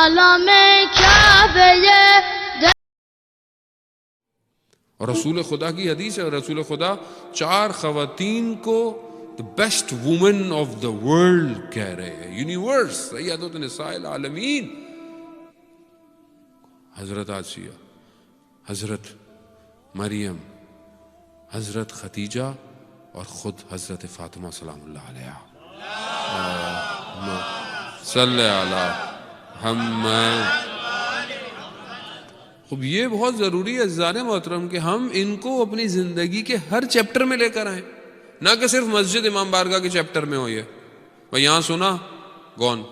عالم کعبہ اور رسول خدا کی حدیث ہے، رسول خدا 4 خواتین کو the best woman of the world کہہ رہے ہیں، یونیورس، سیدۃ نساء العالمین، حضرت آسیہ، حضرت مریم، حضرت خدیجہ اور خود حضرت فاطمہ سلام اللہ علیہا۔ صلی علی محمد۔ خب یہ بہت ضروری ہے عزیزان محترم کہ ہم ان کو اپنی زندگی کے ہر چیپٹر میں لے کر آئیں، نہ کہ صرف مسجد امام بارگاہ کے چیپٹر میں ہو یہ بھائی یہاں سنا گون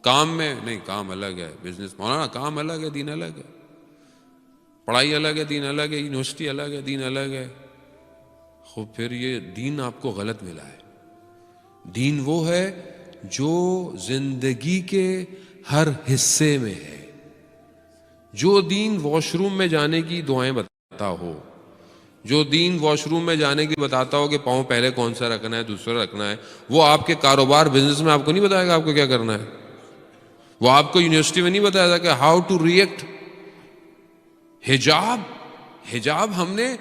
کام میں نہیں، کام الگ ہے، بزنس مولانا کام الگ ہے، دین الگ ہے، پڑھائی الگ ہے، دین الگ ہے، یونیورسٹی الگ ہے، دین الگ ہے۔ خب پھر یہ دین آپ کو غلط ملا ہے۔ دین وہ ہے جو زندگی کے ہر حصے میں ہے، جو دین واش روم میں جانے کی دعائیں بتاتا ہو، جو دین واش روم میں جانے کی بتاتا ہو کہ پاؤں پہلے کون سا رکھنا ہے، دوسرا رکھنا ہے، وہ آپ کے کاروبار بزنس میں آپ کو نہیں بتائے گا آپ کو کیا کرنا ہے۔ وہ آپ کو یونیورسٹی میں نہیں بتایا گا کہ ہاؤ ٹو ریئیکٹ۔ حجاب ہم نے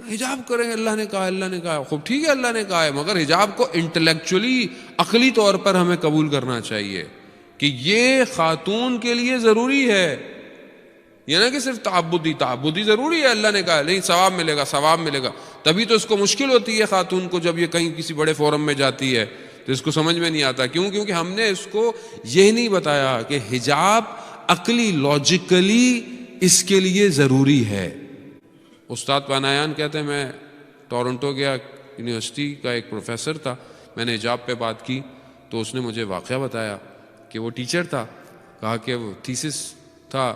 حجاب کریں، اللہ نے کہا، اللہ نے کہا، خوب ٹھیک ہے اللہ نے کہا ہے، مگر حجاب کو انٹلیکچولی عقلی طور پر ہمیں قبول کرنا چاہیے کہ یہ خاتون کے لیے ضروری ہے، یہ نہ کہ صرف تعبدی ضروری ہے، اللہ نے کہا نہیں ثواب ملے گا، ثواب ملے گا۔ تبھی تو اس کو مشکل ہوتی ہے خاتون کو جب یہ کہیں کسی بڑے فورم میں جاتی ہے تو اس کو سمجھ میں نہیں آتا، کیونکہ ہم نے اس کو یہ نہیں بتایا کہ حجاب عقلی لاجیکلی اس کے لیے ضروری ہے۔ استاد پانایان کہتے ہیں میں ٹورنٹو گیا، یونیورسٹی کا ایک پروفیسر تھا، میں نے حجاب پہ بات کی تو اس نے مجھے واقعہ بتایا کہ وہ ٹیچر تھا، کہا کہ وہ تھیسس تھا،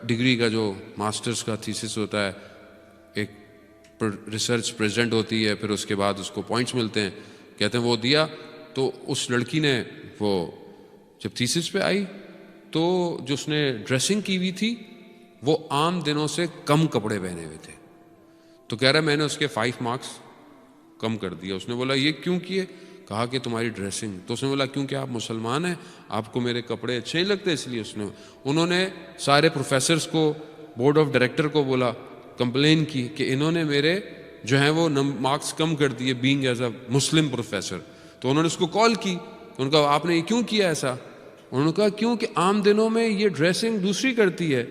ڈگری کا جو ماسٹرز کا تھیسس ہوتا ہے، ایک ریسرچ پریزنٹ ہوتی ہے، پھر اس کے بعد اس کو پوائنٹس ملتے ہیں، کہتے ہیں وہ دیا تو اس لڑکی نے وہ جب تھیسس پہ آئی تو جو اس نے ڈریسنگ کی ہوئی تھی وہ عام دنوں سے کم کپڑے پہنے ہوئے تھے، تو کہہ رہا میں نے اس کے 5 مارکس کم کر دیا۔ اس نے بولا یہ کیوں کیے؟ کہا کہ تمہاری ڈریسنگ۔ تو اس نے بولا کیونکہ آپ مسلمان ہیں، آپ کو میرے کپڑے اچھے نہیں لگتے اس لیے۔ انہوں نے سارے پروفیسرز کو، بورڈ آف ڈائریکٹر کو بولا، کمپلین کی کہ انہوں نے میرے جو ہیں وہ مارکس کم کر دیے being as a Muslim professor. تو انہوں نے اس کو کال کی، ان کا آپ نے یہ کیوں کیا ایسا؟ انہوں نے کہا کیونکہ عام دنوں میں یہ ڈریسنگ دوسری کرتی ہے،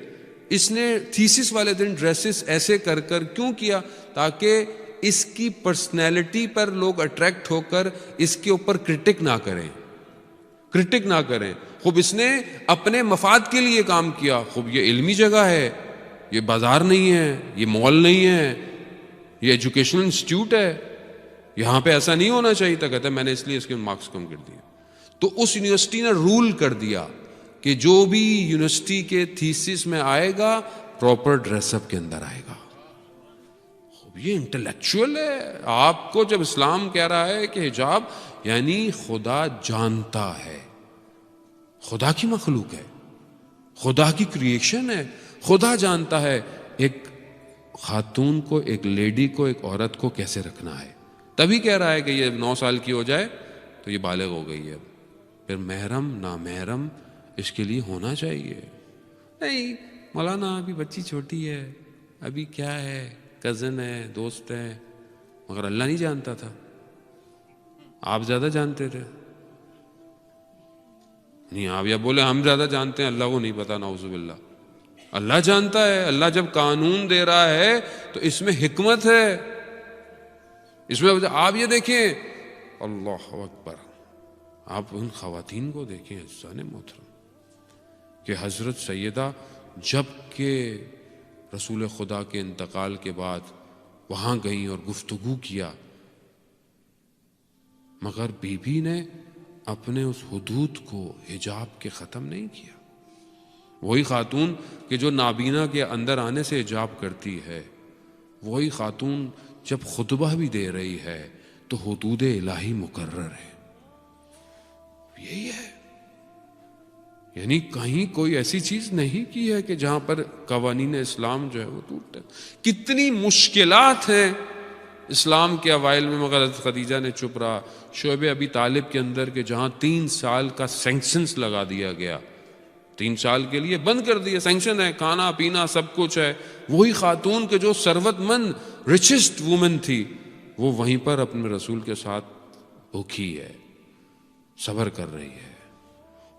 اس نے تھیسس والے دن ڈریسز ایسے کر کیوں کیا؟ تاکہ اس کی پرسنالٹی پر لوگ اٹریکٹ ہو کر اس کے اوپر کرٹک نہ کریں۔ خوب اس نے اپنے مفاد کے لیے کام کیا۔ خوب یہ علمی جگہ ہے، یہ بازار نہیں ہے، یہ مال نہیں ہے، یہ ایجوکیشنل انسٹیٹیوٹ ہے، یہاں پہ ایسا نہیں ہونا چاہیے تھا۔ کہتا ہے میں نے اس لیے اس کے مارکس کم کر دیے۔ تو اس یونیورسٹی نے رول کر دیا کہ جو بھی یونیورسٹی کے تھیسس میں آئے گا پراپر ڈریس اپ کے اندر آئے گا۔ یہ انٹلیکچوئل ہے۔ آپ کو جب اسلام کہہ رہا ہے کہ حجاب یعنی خدا جانتا ہے، خدا کی مخلوق ہے، خدا کی کریشن ہے، خدا جانتا ہے ایک خاتون کو، ایک لیڈی کو، ایک عورت کو کیسے رکھنا ہے، تبھی کہہ رہا ہے کہ یہ 9 سال کی ہو جائے تو یہ بالغ ہو گئی ہے، پھر محرم نامحرم اس کے لیے ہونا چاہیے۔ نہیں مولانا ابھی بچی چھوٹی ہے، ابھی کیا ہے، کزن ہے، دوست ہے، مگر اللہ نہیں جانتا تھا، آپ زیادہ جانتے تھے۔ نہیں آپ یا بولے ہم زیادہ جانتے ہیں، اللہ کو نہیں پتا، نعوذ باللہ۔ اللہ جانتا ہے۔ اللہ جب قانون دے رہا ہے تو اس میں حکمت ہے، اس میں آپ یہ دیکھیں، اللہ اکبر، آپ ان خواتین کو دیکھیں عزیزان محترم کہ حضرت سیدہ جب کہ رسول خدا کے انتقال کے بعد وہاں گئیں اور گفتگو کیا، مگر بی بی نے اپنے اس حدود کو، حجاب کے ختم نہیں کیا۔ وہی خاتون کہ جو نابینا کے اندر آنے سے حجاب کرتی ہے، وہی خاتون جب خطبہ بھی دے رہی ہے تو حدود الہی مقرر ہے۔ یہی ہے، یعنی کہیں کوئی ایسی چیز نہیں کی ہے کہ جہاں پر قوانین اسلام جو ہے وہ ٹوٹتے۔ کتنی مشکلات ہیں اسلام کے اوائل میں مگر حضرت خدیجہ نے چپ رہا. شعب ابی طالب کے اندر کہ جہاں 3 سال کا سینکشنز لگا دیا گیا, 3 سال کے لیے بند کر دیا, سینکشن ہے, کھانا پینا سب کچھ ہے, وہی خاتون کے جو ثروت مند ریچسٹ وومن تھی وہ وہیں پر اپنے رسول کے ساتھ بھوکھی ہے, صبر کر رہی ہے.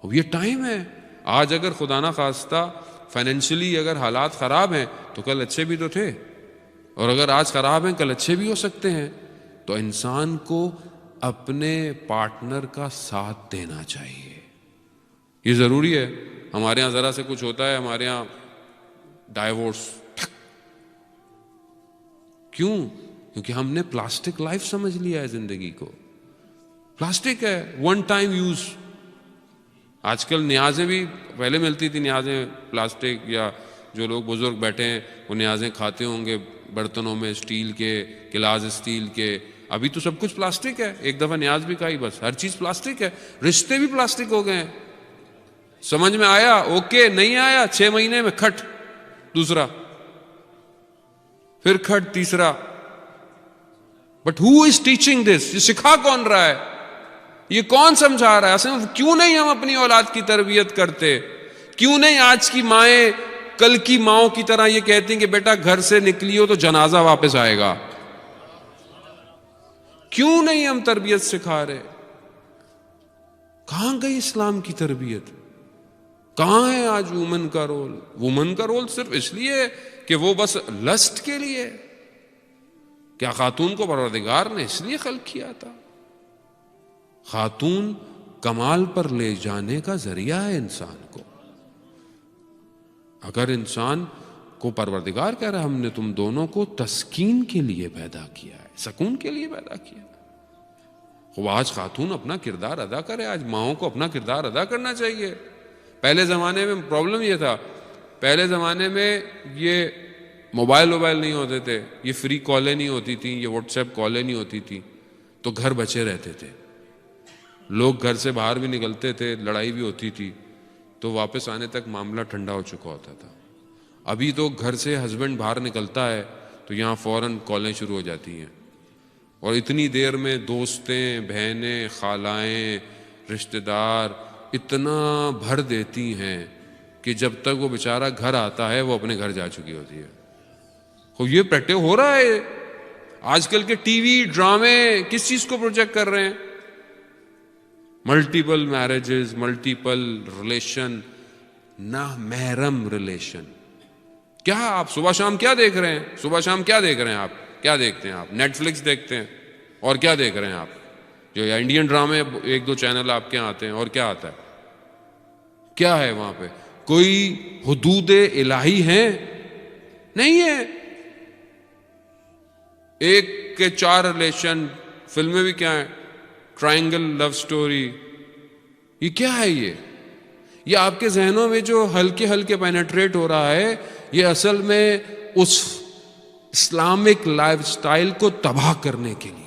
اب یہ ٹائم ہے. آج اگر خدا نہ خواستہ فائنینشلی اگر حالات خراب ہیں تو کل اچھے بھی تو تھے, اور اگر آج خراب ہیں کل اچھے بھی ہو سکتے ہیں. تو انسان کو اپنے پارٹنر کا ساتھ دینا چاہیے, یہ ضروری ہے. ہمارے ہاں ذرا سے کچھ ہوتا ہے, ہمارے ہاں ڈائیورس. کیوں؟ کیونکہ ہم نے پلاسٹک لائف سمجھ لیا ہے زندگی کو. پلاسٹک ہے, ون ٹائم یوز. آج کل نیازیں بھی پہلے ملتی تھی, نیازیں پلاسٹک, یا جو لوگ بزرگ بیٹھے ہیں وہ نیازیں کھاتے ہوں گے برتنوں میں, اسٹیل کے گلاس, اسٹیل کے. ابھی تو سب کچھ پلاسٹک ہے, ایک دفعہ نیاز بھی کھائی بس ہر چیز پلاسٹک ہے. رشتے بھی پلاسٹک ہو گئے ہیں. سمجھ میں آیا اوکے, نہیں آیا 6 مہینے میں کھٹ دوسرا, پھر کھٹ تیسرا. But who is teaching this? یہ سکھا کون رہا ہے, یہ کون سمجھا رہا ہے؟ اصل کیوں نہیں ہم اپنی اولاد کی تربیت کرتے؟ کیوں نہیں آج کی مائیں کل کی ماؤں کی طرح یہ کہتی ہیں کہ بیٹا گھر سے نکلی ہو تو جنازہ واپس آئے گا؟ کیوں نہیں ہم تربیت سکھا رہے؟ کہاں گئی اسلام کی تربیت؟ کہاں ہے آج وومن کا رول؟ وومن کا رول صرف اس لیے کہ وہ بس لسٹ کے لیے. کیا خاتون کو پروردگار نے اس لیے خلق کیا تھا؟ خاتون کمال پر لے جانے کا ذریعہ ہے انسان کو. اگر انسان کو پروردگار کہہ رہا ہے ہم نے تم دونوں کو تسکین کے لیے پیدا کیا ہے, سکون کے لیے پیدا کیا ہے. وہ آج خاتون اپنا کردار ادا کرے, آج ماؤں کو اپنا کردار ادا کرنا چاہیے. پہلے زمانے میں پرابلم یہ تھا, پہلے زمانے میں یہ موبائل نہیں ہوتے تھے, یہ فری کالیں نہیں ہوتی تھیں, یہ واٹس ایپ کالیں نہیں ہوتی تھیں, تو گھر بچے رہتے تھے. لوگ گھر سے باہر بھی نکلتے تھے, لڑائی بھی ہوتی تھی تو واپس آنے تک معاملہ ٹھنڈا ہو چکا ہوتا تھا. ابھی تو گھر سے ہسبینڈ باہر نکلتا ہے تو یہاں فوراً کالیں شروع ہو جاتی ہیں, اور اتنی دیر میں دوستیں, بہنیں, خالائیں, رشتہ دار اتنا بھر دیتی ہیں کہ جب تک وہ بیچارہ گھر آتا ہے وہ اپنے گھر جا چکی ہوتی ہے. یہ پریکٹس ہو رہا ہے. آج کل کے ٹی وی ڈرامے کس چیز کو پروجیکٹ کر رہے ہیں؟ ملٹیپل میرجز, ملٹیپل ریلیشن, نامحرم ریلیشن. کیا آپ صبح شام کیا دیکھ رہے ہیں؟ صبح شام کیا دیکھ رہے ہیں آپ؟ کیا دیکھتے ہیں آپ؟ نیٹ فلکس دیکھتے ہیں. اور کیا دیکھ رہے ہیں آپ؟ جو انڈین ڈرامے 1-2 چینل آپ کے آتے ہیں, اور کیا آتا ہے؟ کیا ہے وہاں پہ؟ کوئی حدود الہی ہیں؟ نہیں ہے. 1 کے 4 ریلیشن. فلمیں بھی کیا ہیں؟ ٹرائنگل لو سٹوری. یہ کیا ہے؟ یہ آپ کے ذہنوں میں جو ہلکے ہلکے پینیٹریٹ ہو رہا ہے, یہ اصل میں اس اسلامک لائف سٹائل کو تباہ کرنے کے لیے.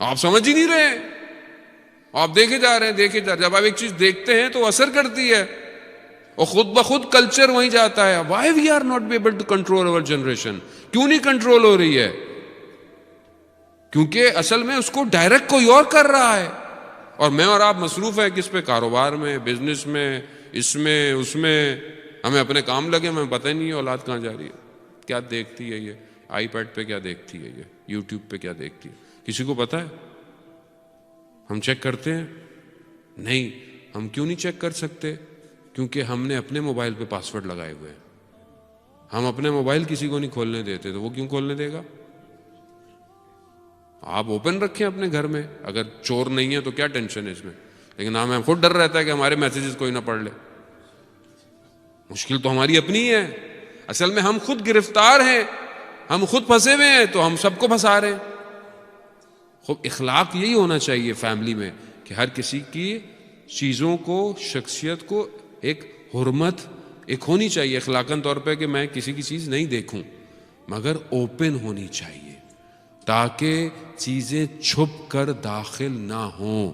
آپ سمجھ ہی نہیں رہے, آپ دیکھے جا رہے ہیں. جب آپ ایک چیز دیکھتے ہیں تو اثر کرتی ہے, اور خود بخود کلچر وہیں جاتا ہے. Why we are not be able to control over generation? کیوں نہیں کنٹرول ہو رہی ہے؟ کیونکہ اصل میں اس کو ڈائریکٹ کوئی اور کر رہا ہے, اور میں اور آپ مصروف ہیں کس پہ؟ کاروبار میں, بزنس میں, اس میں, اس میں. ہمیں اپنے کام لگے, ہمیں پتہ ہی نہیں ہے اولاد کہاں جا رہی ہے, کیا دیکھتی ہے, یہ آئی پیڈ پہ کیا دیکھتی ہے, یہ یوٹیوب پہ کیا دیکھتی ہے. کسی کو پتہ ہے؟ ہم چیک کرتے ہیں؟ نہیں. ہم کیوں نہیں چیک کر سکتے؟ کیونکہ ہم نے اپنے موبائل پہ پاسورڈ لگائے ہوئے ہیں. ہم اپنے موبائل کسی کو نہیں کھولنے دیتے, تو وہ کیوں کھولنے دے گا؟ آپ اوپن رکھیں اپنے گھر میں, اگر چور نہیں ہے تو کیا ٹینشن ہے اس میں. لیکن ہمیں خود ڈر رہتا ہے کہ ہمارے میسیجز کوئی نہ پڑھ لے. مشکل تو ہماری اپنی ہے. اصل میں ہم خود گرفتار ہیں, ہم خود پھنسے ہوئے ہیں, تو ہم سب کو پھنسا رہے ہیں. خوب اخلاق یہی ہونا چاہیے فیملی میں کہ ہر کسی کی چیزوں کو, شخصیت کو ایک حرمت ایک ہونی چاہیے اخلاقاً طور پہ, کہ میں کسی کی چیز نہیں دیکھوں, مگر اوپن ہونی چاہیے تاکہ چیزیں چھپ کر داخل نہ ہوں.